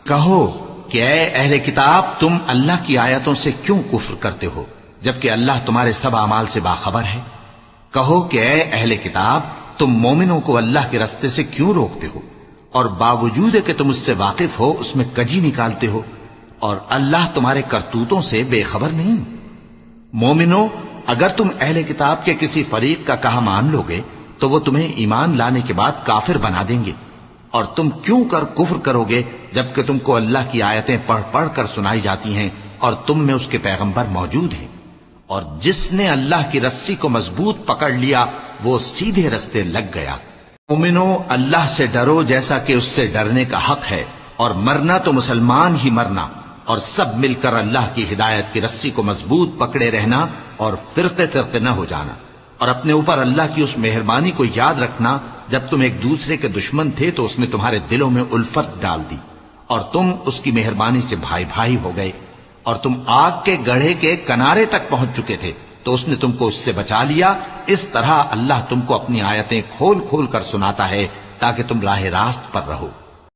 کہو کہ اے اہل کتاب تم اللہ کی آیتوں سے کیوں کفر کرتے ہو جبکہ اللہ تمہارے سب اعمال سے باخبر ہے؟ کہو کہ اے اہل کتاب تم مومنوں کو اللہ کے رستے سے کیوں روکتے ہو اور باوجود کہ تم اس سے واقف ہو اس میں کجی نکالتے ہو اور اللہ تمہارے کرتوتوں سے بے خبر نہیں؟ مومنو، اگر تم اہل کتاب کے کسی فریق کا کہا مان لو گے تو وہ تمہیں ایمان لانے کے بعد کافر بنا دیں گے، اور تم کیوں کر کفر کرو گے جبکہ تم کو اللہ کی آیتیں پڑھ پڑھ کر سنائی جاتی ہیں اور تم میں اس کے پیغمبر موجود ہیں؟ اور جس نے اللہ کی رسی کو مضبوط پکڑ لیا وہ سیدھے رستے لگ گیا۔ مومنو، اللہ سے ڈرو جیسا کہ اس سے ڈرنے کا حق ہے، اور مرنا تو مسلمان ہی مرنا، اور سب مل کر اللہ کی ہدایت کی رسی کو مضبوط پکڑے رہنا اور فرقے فرقے نہ ہو جانا، اور اپنے اوپر اللہ کی اس مہربانی کو یاد رکھنا جب تم ایک دوسرے کے دشمن تھے تو اس نے تمہارے دلوں میں الفت ڈال دی اور تم اس کی مہربانی سے بھائی بھائی ہو گئے، اور تم آگ کے گڑھے کے کنارے تک پہنچ چکے تھے تو اس نے تم کو اس سے بچا لیا۔ اس طرح اللہ تم کو اپنی آیتیں کھول کھول کر سناتا ہے تاکہ تم راہ راست پر رہو۔